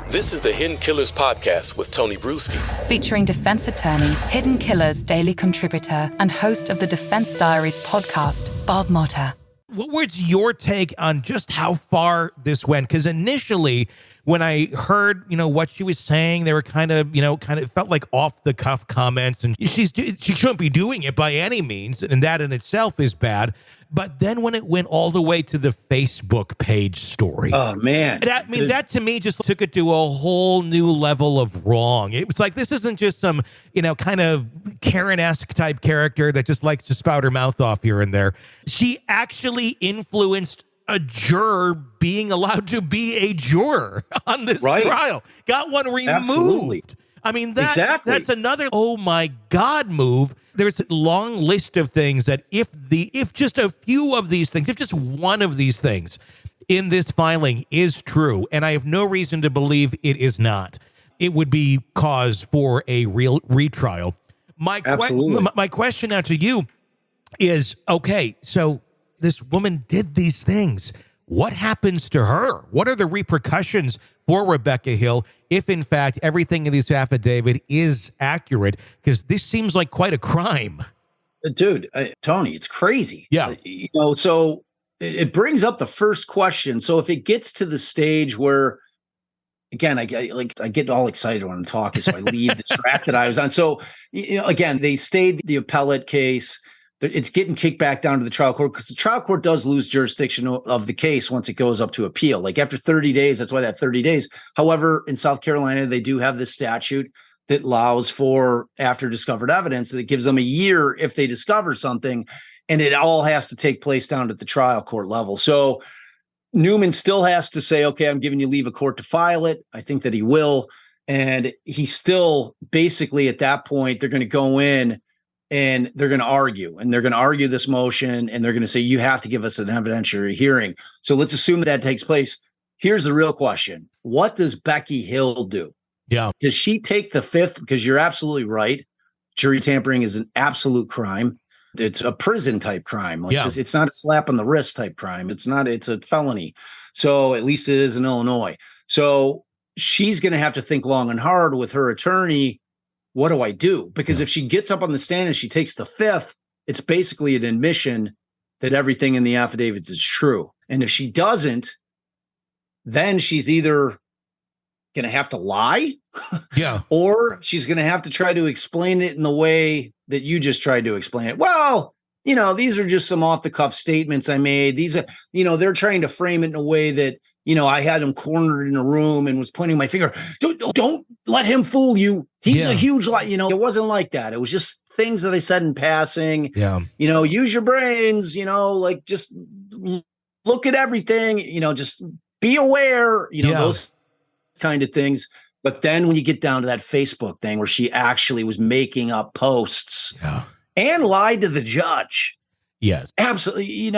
This is the Hidden Killers Podcast with Tony Brueski. Featuring defense attorney, Hidden Killers daily contributor, and host of the Defense Diaries podcast, Bob Motta. What was your take on just how far this went? Because initially, when I heard, what she was saying, they were kind of felt like off the cuff comments, and she shouldn't be doing it by any means, and that in itself is bad. But then when it went all the way to the Facebook page story, oh man, that to me just took it to a whole new level of wrong. It was like, this isn't just some kind of Karen-esque type character that just likes to spout her mouth off here and there. She actually influenced a juror being allowed to be a juror on this trial. Got one removed. Absolutely. I mean, that's another oh my God move. There's a long list of things that if just a few of these things, if just one of these things in this filing is true, and I have no reason to believe it is not, it would be cause for a real retrial. My question now to you is, okay, so this woman did these things. What happens to her? What are the repercussions for Rebecca Hill if, in fact, everything in this affidavit is accurate? Because this seems like quite a crime. Dude, Tony, it's crazy. Yeah. So it brings up the first question. So if it gets to the stage where, again, I get all excited when I'm talking, so I leave the track that I was on. So, again, they stayed the appellate case. It's getting kicked back down to the trial court because the trial court does lose jurisdiction of the case once it goes up to appeal. Like after 30 days, that's why that 30 days. However, in South Carolina, they do have this statute that allows for after discovered evidence that gives them a year if they discover something, and it all has to take place down at the trial court level. So Newman still has to say, okay, I'm giving you leave of court to file it. I think that he will. And he's still basically at that point, they're going to go in and they're going to argue, and they're going to argue this motion, and they're going to say, you have to give us an evidentiary hearing. So let's assume that takes place. Here's the real question. What does Becky Hill do? Yeah. Does she take the fifth? Because you're absolutely right. Jury tampering is an absolute crime. It's a prison type crime. It's not a slap on the wrist type crime. It's a felony. So at least it is in Illinois. So she's going to have to think long and hard with her attorney. What do I do? Because if she gets up on the stand and she takes the fifth, it's basically an admission that everything in the affidavits is true. And if she doesn't, then she's either going to have to lie, or she's going to have to try to explain it in the way that you just tried to explain it. Well, these are just some off the cuff statements I made. These are, they're trying to frame it in a way that, I had him cornered in a room and was pointing my finger. Don't let him fool you. He's a huge lie. It wasn't like that. It was just things that I said in passing. Yeah. Use your brains, just look at everything, just be aware, those kind of things. But then when you get down to that Facebook thing where she actually was making up posts and lied to the judge. Yes. Absolutely.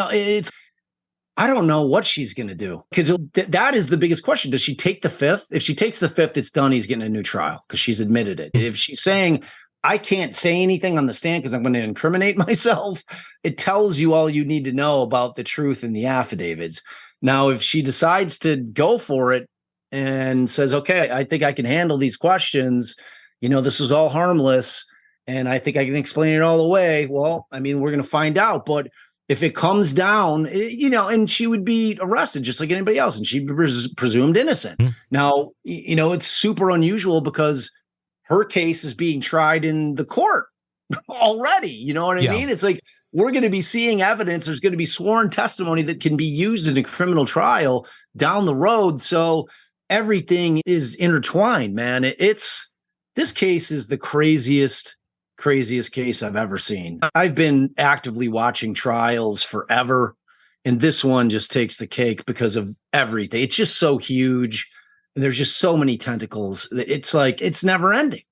I don't know what she's going to do, because that is the biggest question. Does she take the fifth? If she takes the fifth, it's done. He's getting a new trial because she's admitted it. If she's saying, I can't say anything on the stand because I'm going to incriminate myself, it tells you all you need to know about the truth in the affidavits. Now, if she decides to go for it and says, okay, I think I can handle these questions, this is all harmless, and I think I can explain it all away. Well, I mean, we're going to find out. But if it comes down, and she would be arrested just like anybody else, and she'd be presumed innocent. Mm-hmm. Now, it's super unusual because her case is being tried in the court already. You know what I mean? It's like, we're going to be seeing evidence. There's going to be sworn testimony that can be used in a criminal trial down the road. So everything is intertwined, man. This case is the craziest case I've ever seen. I've been actively watching trials forever, and this one just takes the cake because of everything. It's just so huge, and there's just so many tentacles. It's like, it's never ending.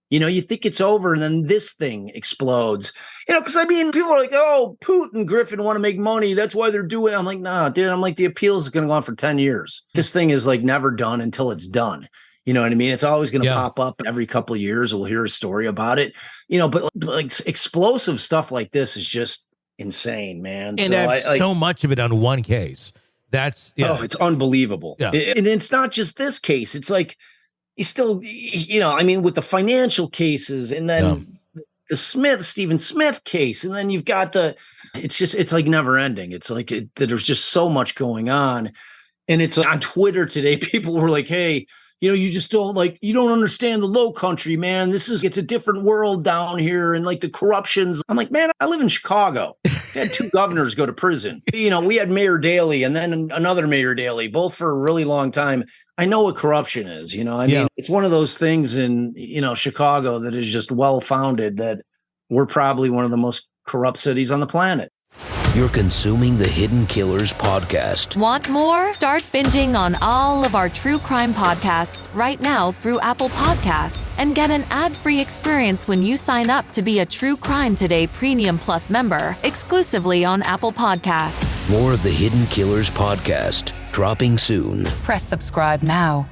You think it's over, and then this thing explodes. Because people are like, oh, Putin, Griffin want to make money. That's why they're doing it. I'm like, nah, dude. I'm like, the appeal is going to go on for 10 years. This thing is like never done until it's done. You know what I mean? It's always going to pop up every couple of years. We'll hear a story about it, but like explosive stuff like this is just insane, man. And so so much of it on one case. That's Oh, it's unbelievable. Yeah. And it's not just this case. It's like you still, I mean, with the financial cases, and then the Stephen Smith case, and then you've got it's like never ending. It's like there's just so much going on. And it's on Twitter today, people were like, hey, you just you don't understand the Low Country, man. It's a different world down here, and like the corruptions. I'm like, man, I live in Chicago. We had 2 governors go to prison. We had Mayor Daley and then another Mayor Daley, both for a really long time. I know what corruption is. I mean, it's one of those things in, Chicago that is just well-founded, that we're probably one of the most corrupt cities on the planet. You're consuming the Hidden Killers podcast. Want more? Start binging on all of our true crime podcasts right now through Apple Podcasts, and get an ad-free experience when you sign up to be a True Crime Today Premium Plus member, exclusively on Apple Podcasts. More of the Hidden Killers podcast, dropping soon. Press subscribe now.